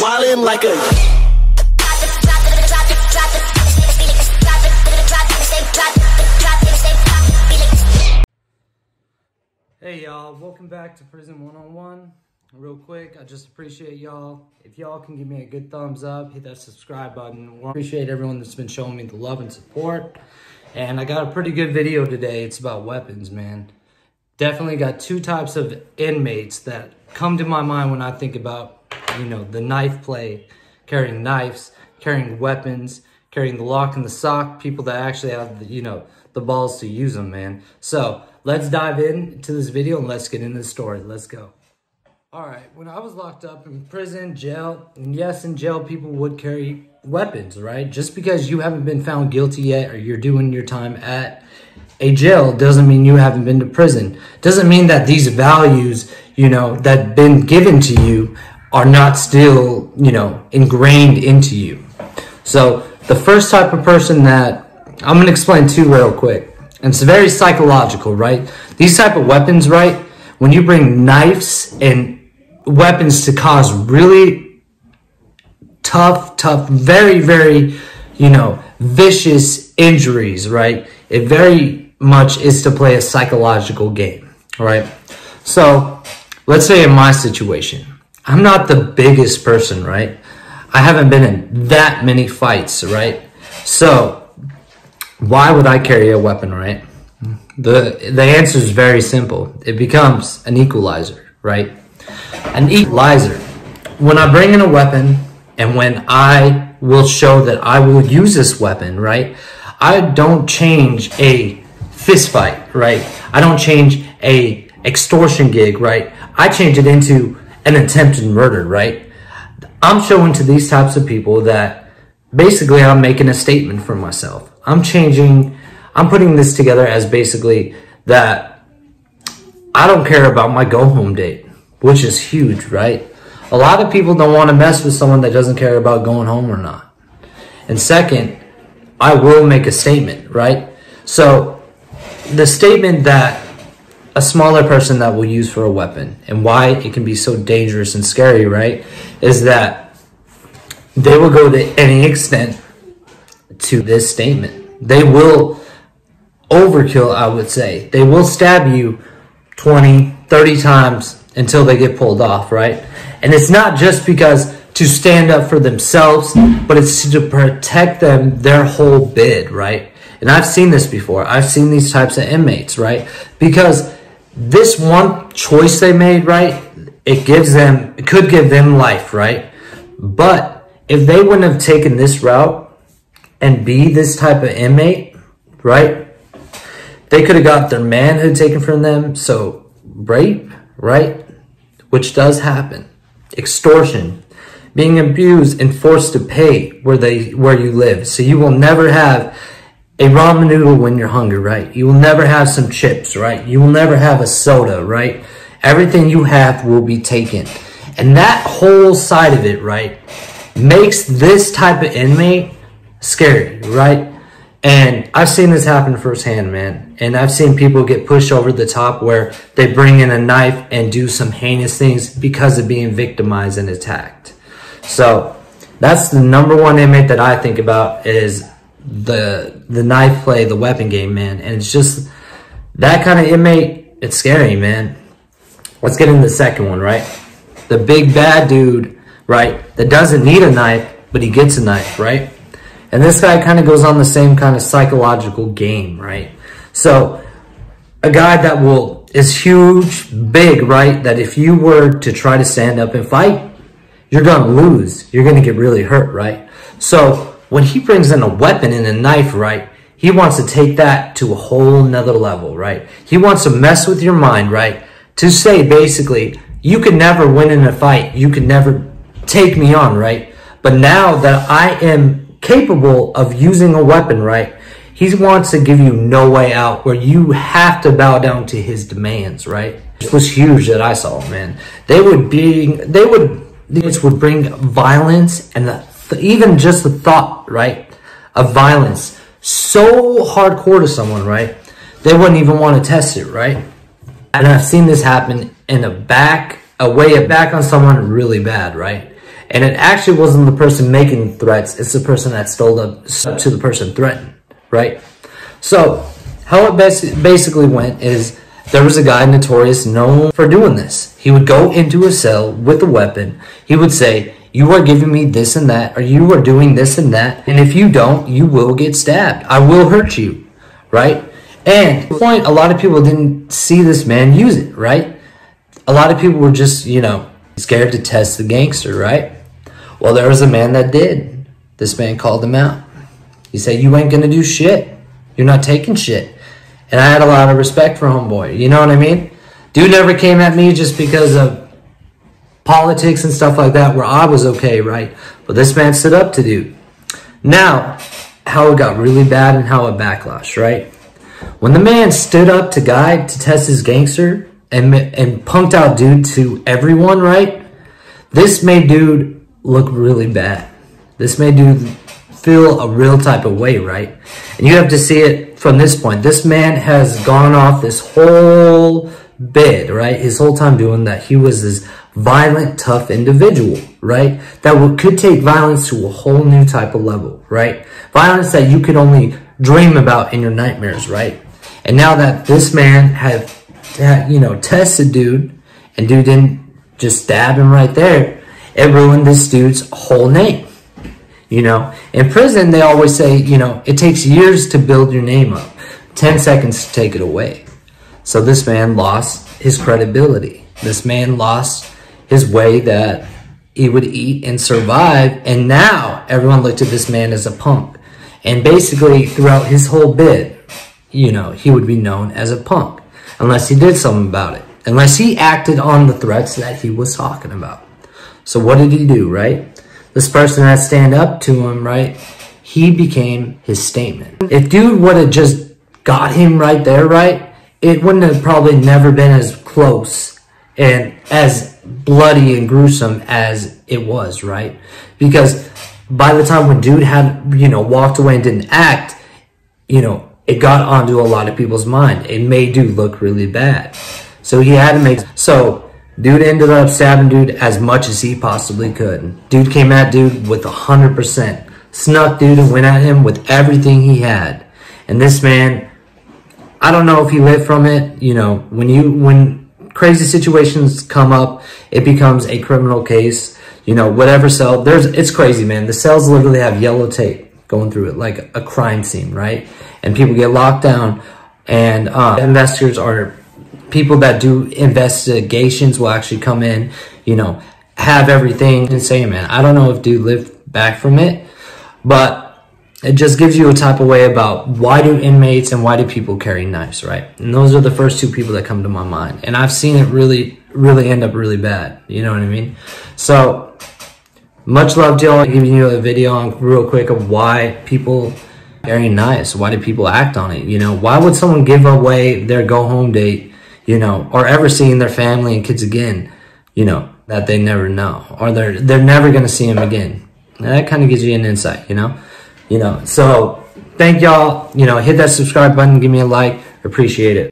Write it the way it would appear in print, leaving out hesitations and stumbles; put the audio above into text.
wildin' like a. Hey y'all, welcome back to Prison 101. Real quick, I just appreciate y'all. If y'all can give me a good thumbs up, hit that subscribe button. I appreciate everyone that's been showing me the love and support. And I got a pretty good video today. It's about weapons, man. Definitely got two types of inmates that come to my mind when I think about, you know, the knife play, carrying knives, carrying weapons, carrying the lock and the sock, people that actually have the, you know, the balls to use them, man. So let's dive into this video and let's get into the story. Let's go. All right, when I was locked up in prison, jail, and yes, in jail, people would carry weapons, right? Just because you haven't been found guilty yet or you're doing your time at a jail doesn't mean you haven't been to prison. Doesn't mean that these values, you know, that have been given to you are not still, you know, ingrained into you. So the first type of person that I'm going to explain two real quick. And it's very psychological, right? These type of weapons, right? When you bring knives and weapons to cause really tough, very, you know, vicious injuries, right? It very much is to play a psychological game, right? So let's say in my situation, I'm not the biggest person, right? I haven't been in that many fights, right? So why would I carry a weapon, right? The answer is very simple. It becomes an equalizer, right? An equalizer. When I bring in a weapon and when I will show that I will use this weapon, right? I don't change a fist fight, right? I don't change a extortion gig, right? I change it into an attempted murder, right? I'm showing to these types of people that basically I'm making a statement for myself. I'm putting this together as basically that I don't care about my go home date, which is huge, right? A lot of people don't want to mess with someone that doesn't care about going home or not. And second, I will make a statement, right? So the statement that a smaller person that will use for a weapon and why it can be so dangerous and scary, right, is that they will go to any extent to this statement. They will overkill, I would say. They will stab you 20, 30 times until they get pulled off, right? And it's not just because to stand up for themselves, but it's to protect them, their whole bid, right? And I've seen this before. I've seen these types of inmates, right? Because this one choice they made, right, it could give them life, right? But if they wouldn't have taken this route and be this type of inmate, right, they could have got their manhood taken from them. So rape, right, which does happen, extortion, being abused and forced to pay where you live. So you will never have a ramen noodle when you're hungry, right? You will never have some chips, right? You will never have a soda, right? Everything you have will be taken. And that whole side of it, right, makes this type of inmate scary, right? And I've seen this happen firsthand, man. And I've seen people get pushed over the top where they bring in a knife and do some heinous things because of being victimized and attacked. So that's the number one inmate that I think about is the knife play, the weapon game, man. And it's just that kind of inmate, it's scary, man. Let's get into the second one, right? The big bad dude, right, that doesn't need a knife, but he gets a knife, right? And this guy kind of goes on the same kind of psychological game, right? So a guy that is huge, big, right? That if you were to try to stand up and fight, you're going to lose. You're going to get really hurt, right? So when he brings in a weapon and a knife, right, he wants to take that to a whole nother level, right? He wants to mess with your mind, right? To say basically, you could never win in a fight. You could never take me on, right? But now that I am capable of using a weapon, right, he wants to give you no way out where you have to bow down to his demands, right? It was huge that I saw, man. This would bring violence and even just the thought, right, of violence so hardcore to someone, right, they wouldn't even want to test it, right? And I've seen this happen in a way back on someone really bad, right? And it actually wasn't the person making threats, it's the person that stole up to the person threatened, right? So how it basically went is there was a guy notorious known for doing this. He would go into a cell with a weapon. He would say, you are giving me this and that, or you are doing this and that, and if you don't, you will get stabbed. I will hurt you, right? And at the point, a lot of people didn't see this man use it, right? A lot of people were just, you know, scared to test the gangster, right? Well, there was a man that did. This man called him out. He said, you ain't gonna do shit. You're not taking shit. And I had a lot of respect for homeboy. You know what I mean? Dude never came at me just because of politics and stuff like that where I was okay, right? But this man stood up to dude. Now, how it got really bad and how it backlashed, right? When the man stood up to guy to test his gangster and punked out dude to everyone, right? This made dude look really bad. This made dude feel a real type of way, right? And you have to see it from this point. This man has gone off this whole bit, right? His whole time doing that. He was this violent, tough individual, right? That could take violence to a whole new type of level, right? Violence that you could only dream about in your nightmares, right? And now that this man had you know, tested dude, and dude didn't just stab him right there, it ruined this dude's whole name. You know, in prison, they always say, you know, it takes years to build your name up, 10 seconds to take it away. So this man lost his credibility. This man lost his way that he would eat and survive. And now everyone looked at this man as a punk. And basically throughout his whole bit, you know, he would be known as a punk unless he did something about it, unless he acted on the threats that he was talking about. So what did he do, right? This person that stand up to him, right? He became his statement. If dude would have just got him right there, right? It wouldn't have probably never been as close and as bloody and gruesome as it was, right? Because by the time when dude had, you know, walked away and didn't act, you know, it got onto a lot of people's mind. It made dude look really bad. So he had to make, so dude ended up stabbing dude as much as he possibly could. Dude came at dude with 100%. Snuck dude and went at him with everything he had. And this man, I don't know if he lived from it. You know, when crazy situations come up, it becomes a criminal case. You know, whatever cell, it's crazy, man. The cells literally have yellow tape going through it like a crime scene, right? And people get locked down, and investors are people that do investigations will actually come in, you know, have everything and say, man, I don't know if dude lived back from it, but it just gives you a type of way about why do inmates and why do people carry knives, right? And those are the first two people that come to my mind. And I've seen it really end up really bad. You know what I mean? So much love to y'all. I'm giving you a video on real quick of why people carry knives. Why do people act on it? You know, why would someone give away their go home date, you know, or ever seeing their family and kids again, you know, that they never know, or they're never going to see them again. And that kind of gives you an insight, you know, so thank y'all, you know, hit that subscribe button, give me a like, appreciate it.